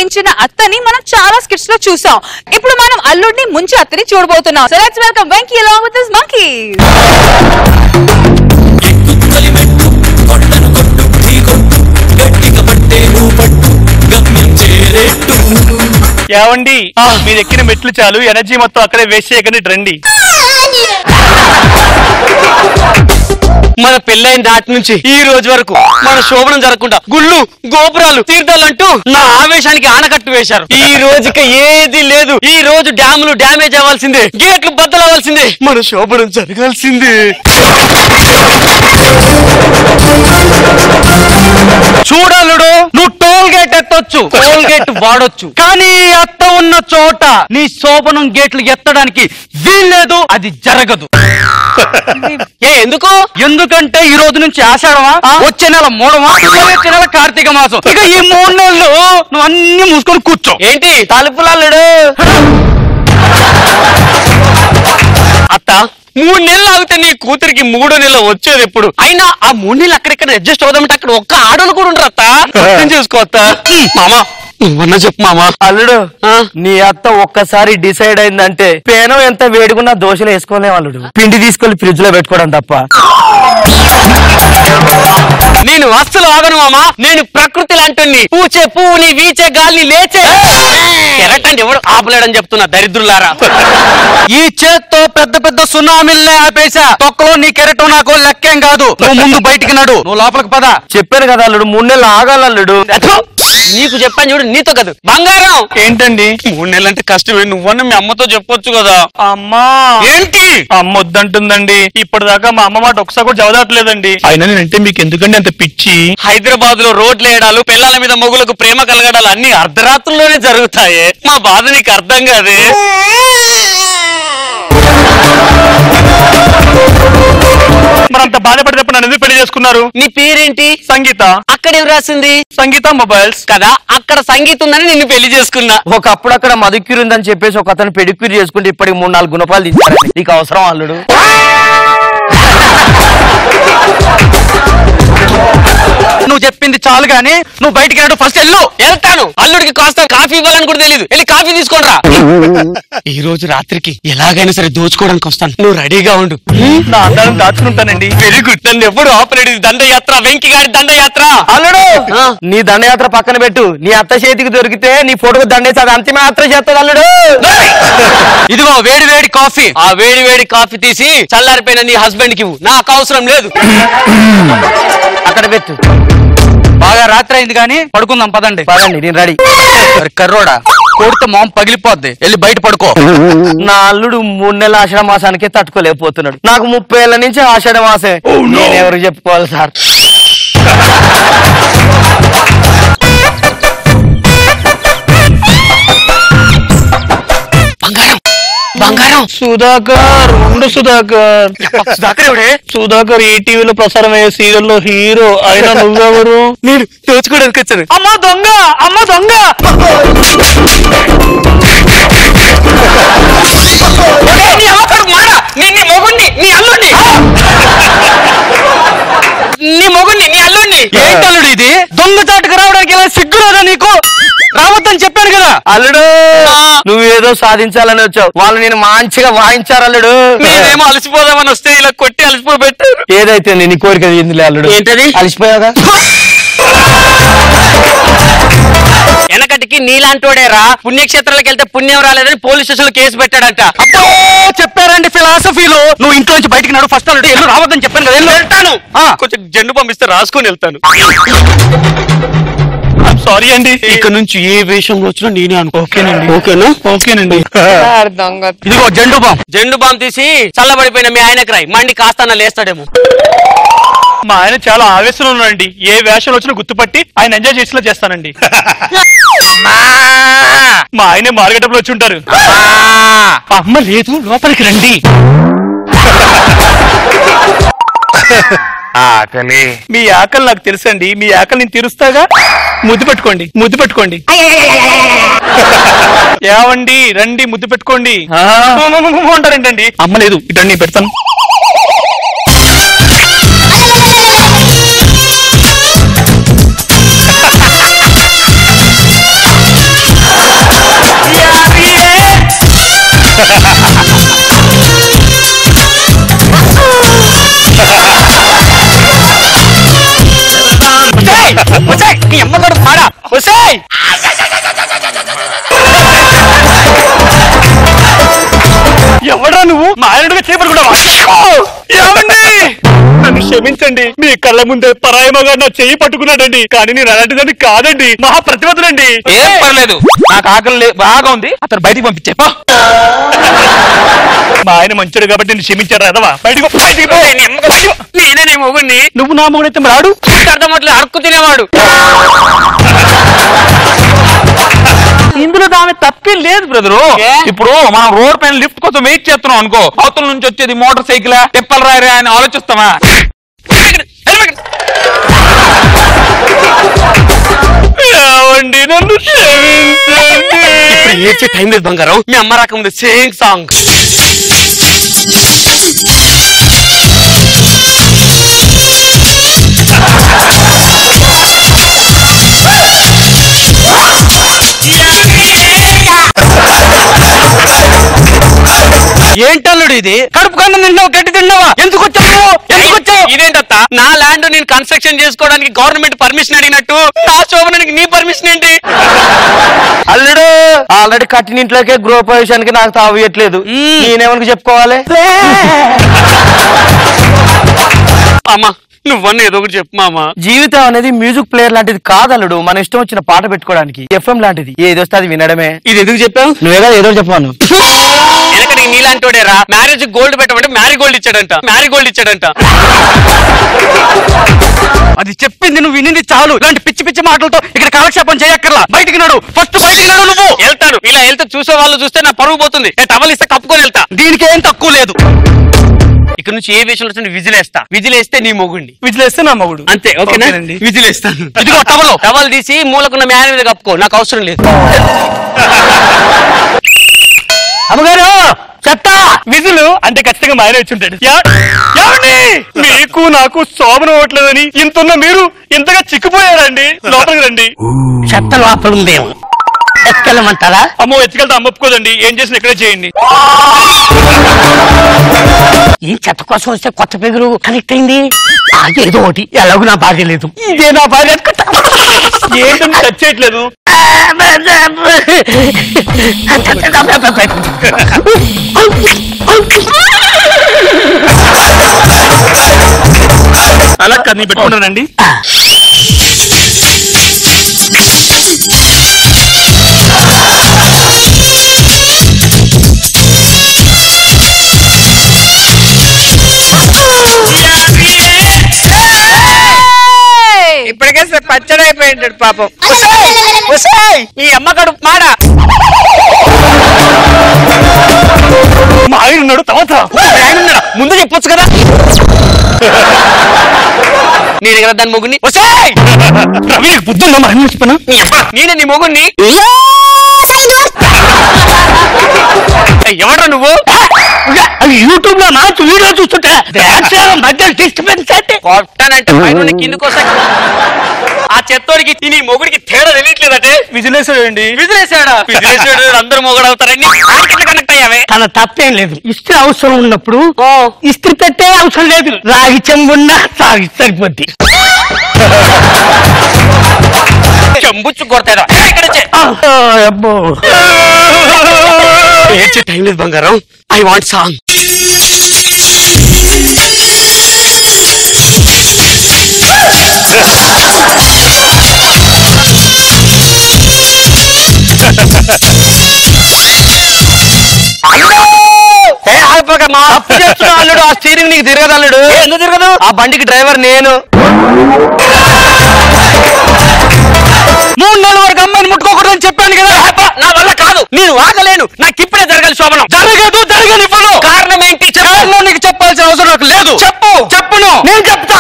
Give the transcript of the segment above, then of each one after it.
ప్రేమించిన అత్తని మనం చాలా స్కిట్స్ లో చూసాం. ఇప్పుడు మనం అల్లుడిని ముంచి అత్తని చూడబోతున్నాం. So let's welcome Venky along with his monkeys. ఏవండి మీరు ఎక్కిన మెట్లు చాలు, ఎనర్జీ మొత్తం అక్కడే వేస్ట్ చేయకండి, రండి. మన పెళ్ళైన నాటి నుంచి ఈ రోజు వరకు మన శోభనం జరగకుండా గుళ్ళు గోపురాలు తీర్థాలంటూ నా ఆవేశానికి ఆనకట్టు వేశారు. ఈ రోజుకి ఏది లేదు. ఈ రోజు డ్యాములు డ్యామేజ్ అవ్వాల్సిందే, గేట్లు బద్దలవ్వాల్సిందే, మన శోభనం జరగాల్సిందే. చూడలుడు, నువ్వు టోల్ గేట్ ఎత్తొచ్చు, టోల్ గేట్ వాడొచ్చు, కానీ అత్త ఉన్న చోట నీ శోభనం గేట్లు ఎత్తడానికి వీల్లేదు, అది జరగదు. ఎందుకు? ఎందుకంటే ఈ రోజు నుంచి ఆషాఢమా, వచ్చే నెల మూడమా, వచ్చే నెల కార్తీక మాసం, ఇక ఈ 3 నెలలు నువ్వు అన్ని మూసుకొని కూర్చో. ఏంటి తలుపులల్లుడు? అత్త 3 నెలలు ఆగితే నీ కూతురికి 3వ నెల వచ్చేది ఎప్పుడు? అయినా ఆ 3 నెలలు అక్కడిక్కడ అడ్జస్ట్ అవుదామంటే అక్కడ ఒక్క ఆడోళ్ళు కూడా ఉంటారు అత్త. అర్థం చేసుకో అత్త. మామా నువ్వన్నా చెప్పు మామా. అల్లుడు, నీ అత్త ఒక్కసారి డిసైడ్ అయిందంటే పేనం ఎంత వేడుకున్నా దోశలు వేసుకోలేం అల్లుడు. పిండి తీసుకెళ్లి ఫ్రిడ్జ్ లో పెట్టుకోవడం తప్ప. నేను అస్సలు ఆగను మామా. నేను ప్రకృతి లాంటి పూచే పువ్వుని వీచే గాలిని లేచే కెరటండి ఎవడు ఆపలేడని చెప్తున్నా దరిద్రులారా. ఈ చేత్తో పెద్ద పెద్ద సునామీల్నే ఆపేశా. తొక్కలో నీ కెరటం నాకు లెక్కేం కాదు. నువ్వు ముందు బయటికి నడు, నువ్వు లోపలికి పద. చెప్పాను కదా అల్లుడు, 3 నెలలు ఆగాలల్లుడు. నీకు చెప్పాను చూడు, నీతో కదా. బంగారం ఏంటండి 3 నెలలు అంటే కష్టమే, నువ్వన్న మీ అమ్మతో చెప్పొచ్చు కదా. అమ్మా ఏంటి? అమ్మ వద్దంటుందండి. ఇప్పటిదాకా మా అమ్మ మాట ఒకసారి కూడా చదవట్లేదండి. అయినా నేనంటే మీకు ఎందుకండి అంత పిచ్చి? హైదరాబాద్ లో రోడ్లు వేయడాలు, పిల్లల మీద మొగులకు ప్రేమ కలగడాలు అన్ని అర్ధరాత్రుల్లోనే జరుగుతాయి. మా బాధ నీకు అర్థం కాదే. మరంత బాధపడేటప్పుడు నన్ను ఎందుకు పెళ్లి చేసుకున్నారు? నీ పేరేంటి? సంగీత. అక్కడ ఏం రాసింది? సంగీత మొబైల్స్ కదా. అక్కడ సంగీతం ఉందని నిన్ను పెళ్లి చేసుకున్నా. ఒకప్పుడు అక్కడ మధుక్యూర్ ఉందని చెప్పేసి ఒక అతను పెడిక్యూర్ చేసుకుంటే ఇప్పటికి 3-4 గుణపాలు తీసుకోవాలి. నీకు అవసరం అల్లుడు? నువ్వు చెప్పింది చాలు గానీ నువ్వు బయటికి వెళ్ళడు. ఫస్ట్ వెళ్ళు. వెళ్తాను. అల్లుడికి కాస్త కాఫీ ఇవ్వాలని కూడా తెలియదు. వెళ్ళి కాఫీ తీసుకోండిరా. ఈ రోజు రాత్రికి ఎలాగైనా సరే దోచుకోవడానికి వస్తాను, నువ్వు రెడీగా ఉండు. నా అందరం దాచుకుంటానండి. Very good. నన్ను ఎప్పుడు ఆపరేట్ దండయాత్ర, వెంకిగాడి దండయాత్ర. అల్లుడు, నీ దండయాత్ర పక్కన పెట్టు. నీ అత్త చేతికి దొరికితే నీ ఫోటోకు దండేసి అది అంతిమ యాత్ర చేస్తుంది అల్లుడు. ఇదిగో వేడి వేడి కాఫీ. ఆ వేడి వేడి కాఫీ తీసి చల్లారిపోయిన నీ హస్బెండ్ కి నాకు అవసరం లేదు. అక్కడ పెట్టు. బాగా రాత్రి అయింది కానీ పడుకుందాం పదండి. పదండి, నేను రెడీ. కర్రోడా కొడితే మొహం పగిలిపోద్ది, వెళ్ళి బయట పడుకో. నా అల్లుడు 3 నెలల ఆషాఢ మాసానికే తట్టుకోలేకపోతున్నాడు. నాకు 30 ఏళ్ల నుంచి ఆషాఢ మాసే. నేను ఎవరికి చెప్పుకోవాలి సార్? బంగారం. సుధాకర్ ఉండు. సుధాకర్ ఎవడే? సుధాకర్ ఈ టీవీలో ప్రసారం అయ్యే సీరియల్లో హీరో. అయినా నువ్వెవరు? నేను దోచుకోవడానికి వచ్చాను. అమ్మ దొంగ, అమ్మ దొంగ. నీ మొగుణ్ణి, నీ అల్లుడిని, నీ మొగుణ్ణి, నీ అల్లుడిని. ఏంటి అల్లుడు ఇది? దొంగచాటుకు రావడానికి ఎలా సిగ్గురాదా నీకు? రావద్దని చెప్పాను కదా. అల్లుడు, నువ్వేదో సాధించాలని వచ్చావు. వాళ్ళు నేను మంచిగా వాయించారు అల్లుడు. నేనేమో అలసిపోదామని వస్తే ఇలా కొట్టి అలసిపోబెట్టారు. ఏదైతే నీ కోరిక తీరిందిలే అల్లుడు. ఏంటది? అలసిపోయాగా. వెనకటికి నీలాంటోడేరా పుణ్యక్షేత్రాలకు వెళ్తే పుణ్యం రాలేదని పోలీస్ స్టేషన్ లో కేసు పెట్టాడంట. అబ్బో చెప్పారండి ఫిలాసఫీలో. నువ్వు ఇంట్లో నుంచి బయటికి నడు. ఫస్ట్ అల్లుడు ఎల్లు రావద్దని చెప్పాను కదా. వెళ్తాను. కొంచెం జెండు పంపిస్తే రాసుకొని వెళ్తాను. సారీ అండి. ఇక్కడ నుంచి ఏ వేషంలో వచ్చినా నేనే అనుకో. ఓకేనండి. ఓకేనా? ఓకేనండి. ఇదిగో జెండు బాంబ్. జెండు బాంబ్ తీసి చల్లబడిపోయిన మీ ఆయనకు రాయి, మండి కాస్తాన లేస్తాడేమో. మా ఆయన చాలా ఆవేశంలో ఉన్నాడండి. ఏ వేషంలో వచ్చినా గుర్తుపట్టి ఆయన ఎంజాయ్ చేసేలా చేస్తానండి. మా ఆయనే మార్గటంలో వచ్చి ఉంటారు. అమ్మ లేదు, లోపలికి రండి. ఆకలి. మీ ఆకలి నాకు తెలుసండి. మీ ఆకలి నేను తీరుస్తాగా. ముద్దు పెట్టుకోండి, ముద్దు పెట్టుకోండి. ఏవండి రండి, ముద్దు పెట్టుకోండి అంటారేంటండి? అమ్మ లేదు, ఇటండి పెడతాను. ఎవడా నువ్వు మా ఆయనగా చేపడుకున్నావా? నన్ను క్షమించండి, మీ కళ్ళ ముందే పరాయమగా నా చెయ్యి పట్టుకున్నాడండి. కానీ నేను అలాంటిదని కాదండి, మహా ప్రతిభతులండి. ఏం పర్లేదు, నాకు ఆకలి బాగా ఉంది, అతను బయటికి పంపించే. మా ఆయన మంచోడు కాబట్టి నేను క్షమించారు అదవా. నేనే మొగుడిని, నువ్వు నా మొగుడైతే రాడు. అర్థమట్లేదు, అడుక్కు తినేవాడు. ఇందులో దాని తప్పే లేదు బ్రదరు. ఇప్పుడు మనం రోడ్ పైన లిఫ్ట్ కోసం వెయిట్ చేస్తున్నాం అనుకో, అవతల నుంచి వచ్చేది మోటార్ సైకిల్ తిప్పలు రాయరా అని ఆలోచిస్తామా? నన్ను క్షమించండి. ఇప్పుడు ఏడ్చే టైం లేదు బంగారం, మీ అమ్మ రాకముందు సేయింగ్ సాంగ్. ఏంటల్లుడు ఇది? కడుపు కన్నా నిన్నావు, గడ్డి తిన్నావా? ఎందుకు వచ్చావు? ఇదేంటత్తా, నా ల్యాండ్ నేను కన్స్ట్రక్షన్ చేసుకోవడానికి గవర్నమెంట్ పర్మిషన్ అడిగినట్టు నా శోభనానికి నీ పర్మిషన్ ఏంటి? అల్లుడు ఆల్రెడీ కట్టిన ఇంట్లోకే గృహప్రవేశానికి నాకు తావియట్లేదు, నేనేమనుకు చెప్పుకోవాలి? అమ్మా నువ్వన్న ఏదో ఒకటి చెప్పు మామా. జీవితం అనేది మ్యూజిక్ ప్లేయర్ లాంటిది కాదు అల్లుడు, మన ఇష్టం వచ్చిన పాట పెట్టుకోవడానికి. ఎఫ్ఎం లాంటిది, ఏది వస్తే అది వినడమే. ఇది ఎందుకు చెప్పావు? నువ్వే కదా ఏదో చెప్పాను. వెనకడికి నీలాంటోడేరా మ్యారేజ్ గోల్డ్ పెట్టమంటే మ్యారీ గోల్డ్ ఇచ్చాడంట. అది చెప్పింది నువ్వు వినింది చాలు. ఇలాంటి పిచ్చి పిచ్చి మాటలతో ఇక్కడ కాలక్షేపం చేయక్కర్లా. బయటికి నడు, ఫస్ట్ బయటికి నడు. నువ్వు వెళ్తాను, ఇలా వెళ్తే చూసే వాళ్ళు చూస్తే నా పరువు పోతుంది. నేను టవల్ ఇస్తే కప్పుకొని వెళ్తా, దీనికి ఏం తక్కువ లేదు. ఇక్కడ నుంచి ఏ విషయంలో విజిలేస్తే నీ మొగుండి, విజిలేస్తే నా మొగుడు. అంతే, ఓకేనా? విజిలేస్తాను. ఇదిగో టవల్ తీసి మూలకున్న మ్యాన్ మీద కప్పుకో, నాకు అవసరం లేదు. అమ్మగారు చెత్తా విజులు అంటే ఖచ్చితంగా మా ఆయన వచ్చి ఉంటాడు. మీకు నాకు శోభనం అవ్వట్లేదని ఇంతున్న మీరు ఇంతగా చిక్కుపోయారండి. లోపలికి రండి. చెత్త లోపల ఉందేమో, ఎత్తుకెళ్ళమంటారా? అమ్మో ఎత్తుకెళ్తా అమ్మ ఒప్పుకోదండి, ఏం చేసిన ఇక్కడే చేయండి. ఈ చెత్త కోసం వస్తే కొత్త పేరు కనెక్ట్ అయింది. ఏదో ఒకటి, ఎలాగో నా భార్య లేదు, ఇదే నా భార్య. ఏంటని టచ్ చేయట్లేదు. అలా కన్నీ పెట్టుకున్నానండి. ఇప్పటికే పచ్చడి అయిపోయింటాడు పాపం. ఈ అమ్మ కడుపు మాడ. మా ఆయన ఉన్నాడు, తర్వాత ముందు చెప్పొచ్చు కదా. నేను కదా దాని మొగుడిని. రవి బుద్ధి ఉందా? మా ఆయన చెప్పాను, నేనే నీ మొగుడిని. ఎవడ్రా నువ్వు? యూట్యూబ్ లో నాకు వీడియో చూస్తుంటే కొట్టానంటే పైన కిందకు వస్తా. ఆ చెత్తోడికి నీ మొగుడికి తేడా తెలియట్లేదంటే విజిలేసాడండి. విజిలేసాడా? అందరూ మొగుడు అవుతారని కనెక్ట్ అయ్యావే. తన తప్పేం లేదు, ఇస్త్రీ అవసరం ఉన్నప్పుడు ఇస్త్రీ పెట్టే అవసరం లేదు. రాగి చెంబున్నా సాగి సరిపోద్ది. చెంబుచ్చు కొడతాడా? అబ్బో ఏడ్చే టైం లేదు బంగారం. I want song. అల్లుడు ఆ స్టీరింగ్ నీకు తిరగదు అల్లుడు. ఎందుకు తిరగదు? ఆ బండికి డ్రైవర్ నేను. 3 నెలల వరకు అమ్మాయిని ముట్టుకోకూడదని చెప్పాను కదా. నా వల్ల కాదు, నేను ఆగలేను. నాకు ఇప్పుడే జరగాలి శోభనం. జరగనివ్వను. కారణం ఏంటి? నీకు చెప్పాల్సిన అవసరం నాకు లేదు. చెప్పును. నేను చెప్తా.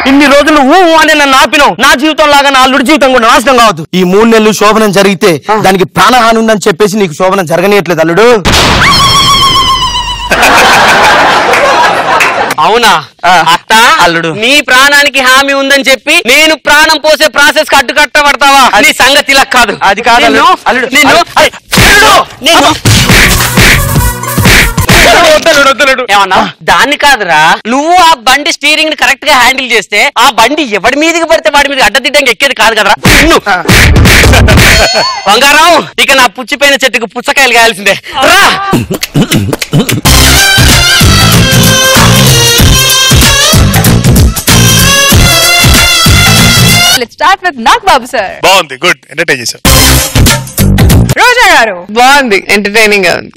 ఇన్ని రోజులు అని నన్ను ఆపినావు. నా జీవితం లాగా నా అల్లుడి జీవితం కూడా నాశనం కావద్దు. ఈ 3 నెలలు శోభనం జరిగితే దానికి ప్రాణహాని ఉందని చెప్పేసి నీకు శోభనం జరగనియట్లేదు అల్లుడు. అవునా అత్త? అల్లుడు నీ ప్రాణానికి హామీ ఉందని చెప్పి నేను ప్రాణం పోసే ప్రాసెస్ కట్టుకట్టబడతావా? నీ సంగతి ఇలా కాదు. అది కాదు అల్లుడు. ఏమన్నా? దాన్ని కాదురా, నువ్వు ఆ బండి స్టీరింగ్ ని కరెక్ట్ గా హ్యాండిల్ చేస్తే ఆ బండి ఎవడి మీదకి పడితే వాడి మీద అడ్డదిడ్డంగా ఎక్కేది కాదు కదరా. బంగారం, ఇక నా పుచ్చిపోయిన చెట్టుకు పుచ్చకాయలు కాయాల్సిందే రా. Start with Nagababu sir. బాగుంది, గుడ్, ఎంటర్టైన్ చేశారు. రోజా గారు. బాగుంది, ఎంటర్టైనింగ్ గా ఉంది.